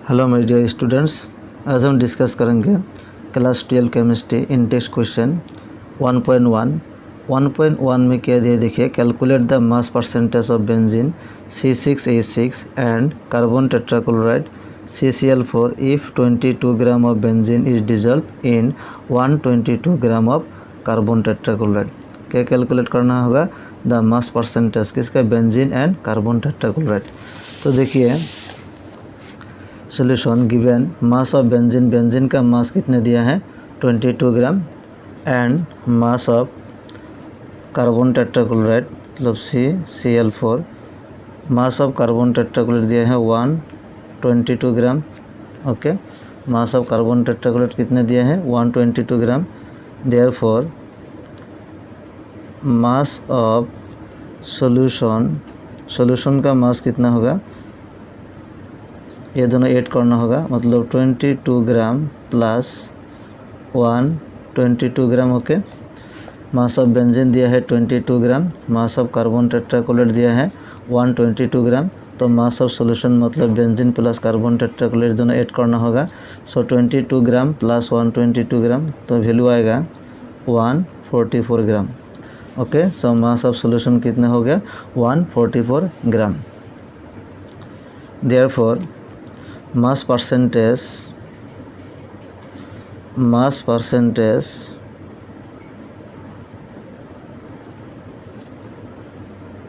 Hello my dear students, आज हम discuss करेंगे class 12 chemistry in test question 1.1 में क्या दिया देखिए। Calculate the mass percentage of benzene C6H6 and carbon tetrachloride CCl4 if 22 gram of benzene is dissolve in 122 gram of carbon tetrachloride. क्या calculate करना होगा? द मास परसेंटेज किसका? Benzene and carbon tetrachloride. तो देखिए solution given mass of benzene का mass कितने दिया है 22 gram and mass of carbon tetrachloride मतलब CCl4 mass of carbon tetrachloride दिया है 122 gram. Okay, mass of carbon tetrachloride कितने दिया है 122 gram. Therefore mass of solution का मास कितना होगा? ये दोनों ऐड करना होगा, मतलब 22 gram plus 122 gram. Okay, mass of benzene दिया है 22 ग्राम, मास ऑफ कार्बन टेट्राक्लोराइड दिया है 122 ग्राम। तो मास ऑफ सॉल्यूशन मतलब बेंजीन प्लस कार्बन टेट्राक्लोराइड दोनों ऐड करना होगा। सो 22 ग्राम प्लस 122 ग्राम तो वैल्यू आएगा 144 gram. Okay, so mass of solution कितना हो गया 144 gram. Therefore mass percentage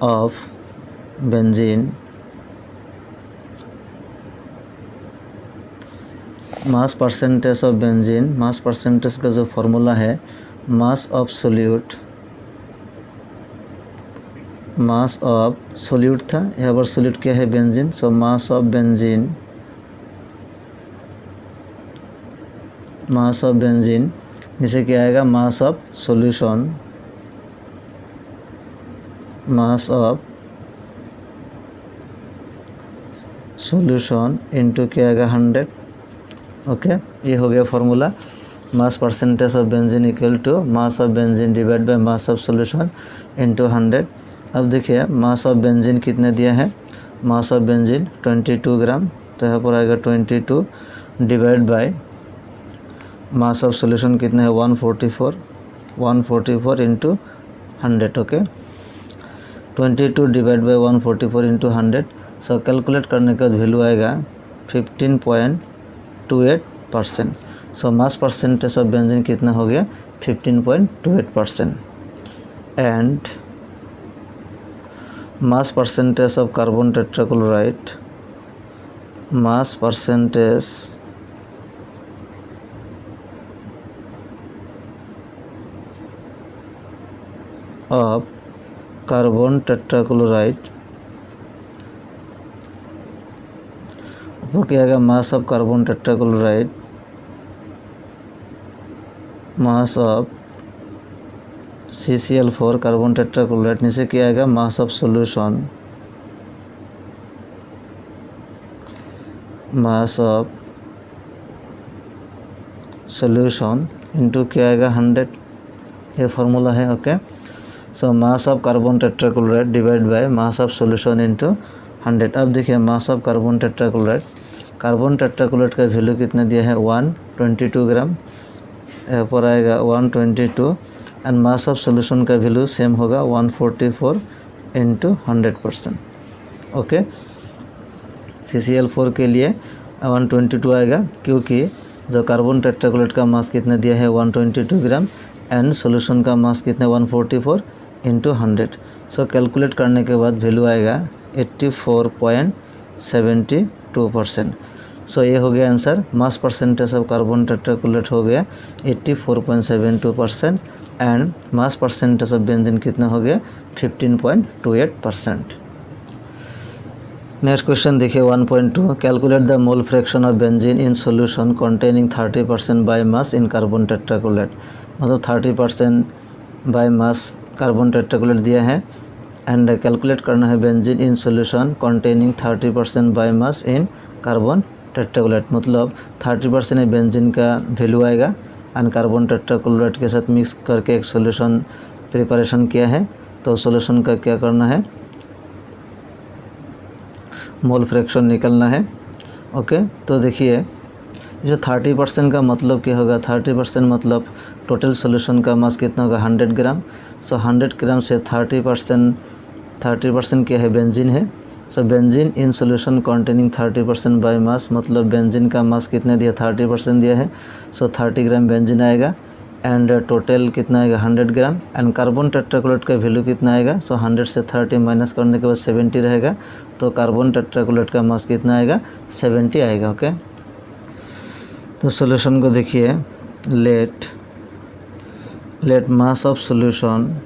of benzene mass percentage का जो फॉर्मूला है मास ऑफ सोल्यूट था, यहाँ पर सोल्यूट क्या है benzene. So mass of benzene नीचे क्या आएगा मास ऑफ सॉल्यूशन इनटू क्या आएगा 100। ओके, ये हो गया formula. Mass percentage of benzene equal to mass of benzene divide by mass of solution into 100। अब देखिए मास ऑफ बेंजीन कितने दिया है, मास ऑफ बेंजीन 22 ग्राम, तो यहाँ पर आएगा 22 divide by mass of solution कितना है 144 into 100। Okay, 22 divide by 144 into 100। So calculate करने के बाद वैल्यू आएगा 15.28%। सो मास परसेंटेज ऑफ बेंजीन कितना हो गया 15.28%। And mass percentage of carbon tetrachloride of carbon tetrachloride वो क्या आएगा मास of carbon tetrachloride mass of CCl4 carbon tetrachloride नीचे क्या आएगा मास ऑफ सॉल्यूशन इनटू क्या आएगा 100। ये फार्मूला है। Okay, so mass of carbon tetrachloride divide by mass of solution into 100। अब देखिए मास ऑफ कार्बन टेट्राक्लोराइड का वैल्यू कितना दिया है 122 ग्राम, यहाँ पर आएगा 122 एंड मास ऑफ सॉल्यूशन का वैल्यू सेम होगा 144 इंटू 100%। ओके, CCl4 के लिए 122 आएगा क्योंकि जो कार्बन टेट्राक्लोराइड का मास कितना दिया है 122 ग्राम एंड सॉल्यूशन का मास कितना 144 इंटू 100। सो कैलकुलेट करने के बाद वैल्यू आएगा 84.72%। सो ये हो गया answer. Mass percentage of carbon tetrachloride हो गया 84.72% and mass percentage of benzene कितना हो गया 15.28%। नेक्स्ट क्वेश्चन देखिए 1.2 calculate the mole fraction of benzene in solution containing 30% by mass in carbon tetrachloride. मतलब 30% बाय मास कार्बन टेट्राक्लोराइड दिया है and calculate करना है benzene in solution containing 30% by mass in carbon tetrachloride. मतलब 30% benzene का value आएगा and carbon tetrachloride के साथ मिक्स करके एक सॉल्यूशन प्रिपरेशन किया है। तो सॉल्यूशन का क्या करना है मोल फ्रैक्शन निकलना है। ओके, तो देखिए जो 30% का मतलब क्या होगा, 30% मतलब टोटल सोल्यूशन का मास कितना होगा 100 ग्राम। सो 100 ग्राम से 30% क्या है, बेंजीन है। सो benzene in solution containing 30% by मास, मतलब बेंजीन का मास कितने दिया, 30% दिया है। सो 30 ग्राम बेंजीन आएगा एंड टोटल कितना आएगा 100 ग्राम। एंड कार्बन टेट्राक्लोराइड का वैल्यू कितना आएगा, सो 100 से 30 माइनस करने के बाद 70 रहेगा, तो कार्बन टेट्राक्लोराइड का मास कितना आएगा 70 आएगा। ओके, तो सॉल्यूशन को देखिए, let mass of solution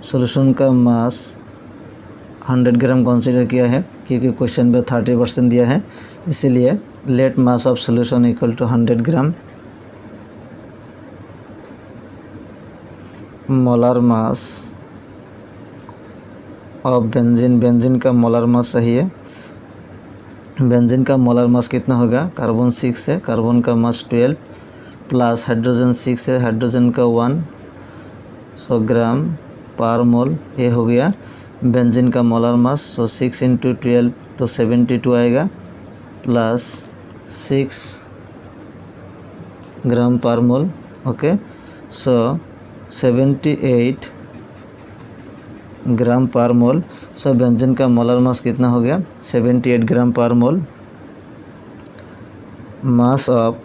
solution का मास 100 ग्राम कंसीडर किया है, क्योंकि क्वेश्चन में 30% दिया है, इसीलिए let mass of solution equal to 100 gram. Molar mass of benzene का मोलर मास सही है। बेंजीन का मोलर मास कितना होगा, कार्बन 6 है, कार्बन का मास 12 प्लस हाइड्रोजन 6 है, हाइड्रोजन का 100 ग्राम पर मोल, ये हो गया बेंजीन का मोलर मास। सो 6 × 12 तो 72 आएगा, प्लस 6 ग्राम पर मोल। ओके, सो 78 ग्राम पर मोल। सो बेंजीन का मोलर मास कितना हो गया 78 ग्राम पर मोल। मास ऑफ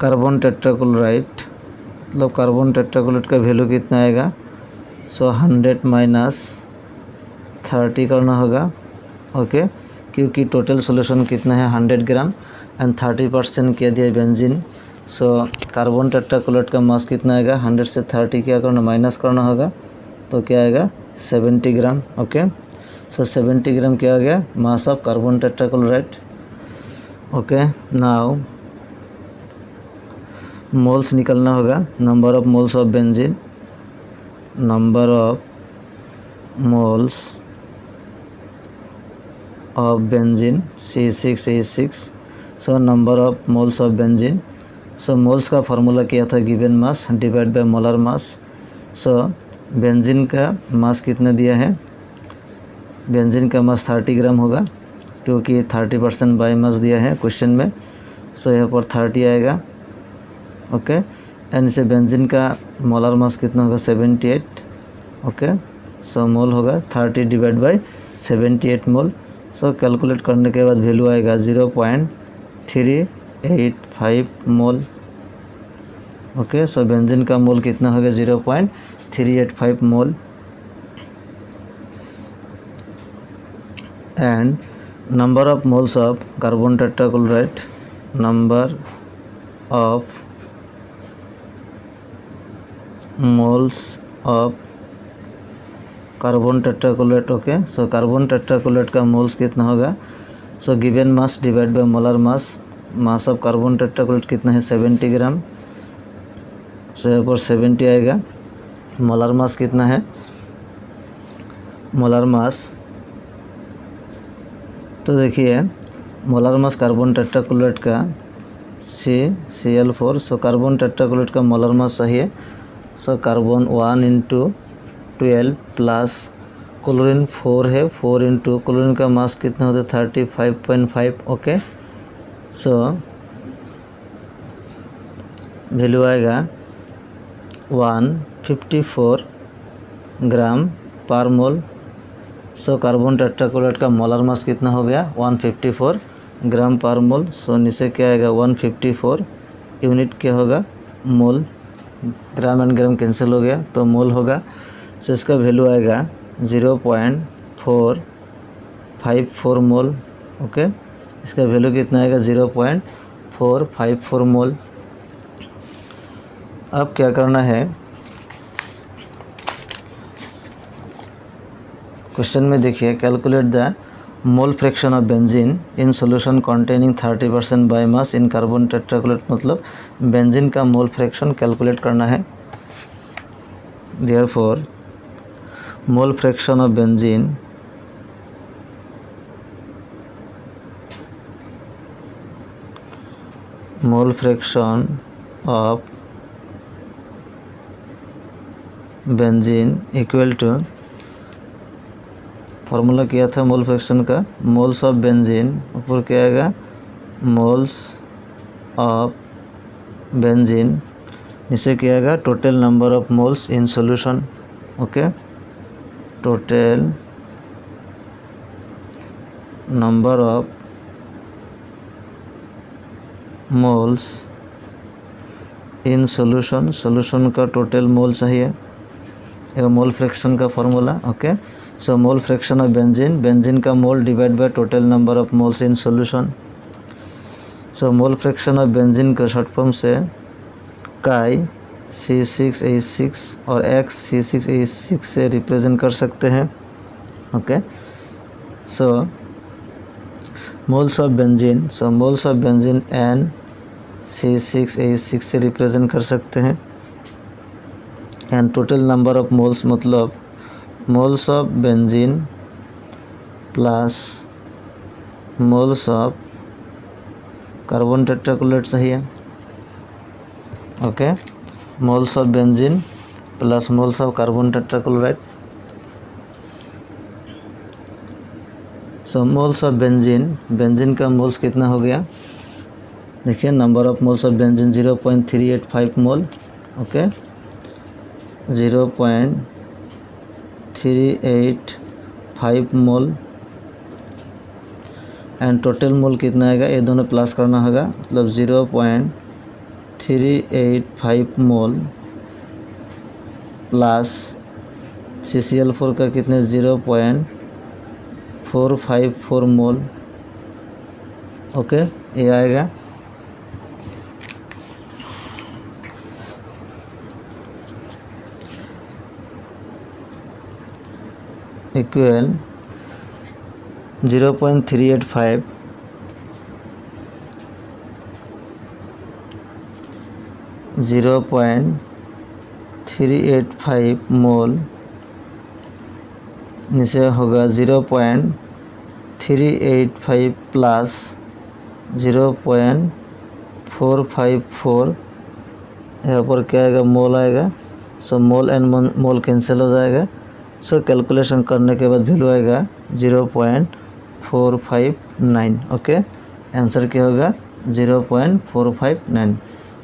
कार्बन टेट्राक्लोराइड, मतलब कार्बन टेट्राक्लोराइड का वैल्यू कितना आएगा, सो 100 माइनस 30 करना होगा। ओके, क्योंकि टोटल सॉल्यूशन कितना है 100 ग्राम एंड 30% क्या दिया बेंजीन। सो कार्बन टेट्राक्लोराइड का मास कितना आएगा, 100 से 30 क्या करना, माइनस करना होगा, तो क्या आएगा 70 ग्राम। ओके, सो 70 ग्राम क्या आ गया, मास of carbon tetrachloride. Okay, now moles निकलना होगा, number of moles of benzene, number of moles of benzene C6H6। So number of moles of benzene, so moles का फार्मूला क्या था, given mass divide by molar mass. So benzene का mass कितना दिया है, benzene का मास 30 ग्राम होगा, क्योंकि 30% बाय मास दिया है क्वेश्चन में। सो यहाँ पर 30 आएगा। ओके, एंड से बेंजीन का मोलर मास कितना होगा 78। ओके, सो मोल होगा 30 divide by 78 mole. So calculate करने के बाद वैल्यू आएगा 0.385 मोल। ओके, सो बेंजीन का मोल कितना होगा 0.385 mole. And number of moles of carbon tetrachloride, number of moles of carbon tetrachloride. Okay, so carbon tetrachloride का मोल्स कितना होगा, so given mass divide by molar mass. Mass of carbon tetrachloride कितना है 70 ग्राम, सो यहाँ पर 70 आएगा। मोलर मास कितना है, मोलर मास, तो देखिए मोलर मास कार्बन टेट्राक्लोराइड का CCl4। सो कार्बन टेट्राक्लोराइड का मोलर मास सही है। सो कार्बन 1 × 12 प्लस क्लोरीन 4 है, 4 × क्लोरीन का मास कितना होता है 35.5। ओके, सो वैल्यू आएगा 154 ग्राम पर मोल। सो कार्बन टेट्राक्लोराइड का मोलर मास कितना हो गया 154 ग्राम पर मोल। सो नीचे क्या आएगा 154, यूनिट क्या होगा मोल, ग्राम एंड ग्राम कैंसिल हो गया तो मोल होगा। सो इसका वैल्यू आएगा 0.454 मोल। ओके, इसका वैल्यू कितना आएगा 0.454 मोल। अब क्या करना है, क्वेश्चन में देखिए, calculate the mole fraction of benzene in solution containing 30% by mass in carbon tetrachloride, मतलब बेंजीन का मोल फ्रैक्शन कैलकुलेट करना है। Therefore mole fraction of benzene mole fraction of benzene equal to, formula किया था mole fraction का, moles of benzene ऊपर क्या आएगा, मोल्स ऑफ बेंजीन, इसे क्या आएगा, total number of moles in solution. Okay, total number of moles in solution, solution का टोटल मोल चाहिए, एक मोल फ्रैक्शन का formula. Okay, so mole fraction of benzene, benzene का मोल divide by total number of moles in solution. So mole fraction of benzene का short form से काई C6H6 और X C6H6 से रिप्रेजेंट कर सकते हैं। Okay, so moles of benzene, so moles of benzene N C6H6 से रिप्रेजेंट कर सकते हैं, and total number of moles मतलब moles of benzene plus moles of carbon tetrachloride चाहिए। Okay, moles of benzene plus moles of carbon tetrachloride. So moles of benzene, benzene का moles कितना हो गया, देखिए number of moles of benzene 0.385 mole. Okay, 0.385 mole, and total mole कितना आएगा, ये दोनों प्लस करना होगा, मतलब 0.385 मोल प्लस CCl4 का कितने 0.454 मोल। ओके, ये आएगा इक्वल 0.385 0.385 मोल, नीचे होगा 0.385 प्लस 0.454, यहाँ पर क्या आएगा, मोल आएगा। सो मोल एंड मोल कैंसिल हो जाएगा। सो कैलकुलेशन करने के बाद वैल्यू आएगा 0.459। ओके, आंसर क्या होगा, 0.459।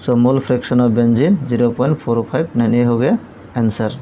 सो मोल फ्रैक्शन ऑफ बेंजीन 0.459, ये हो गया आंसर।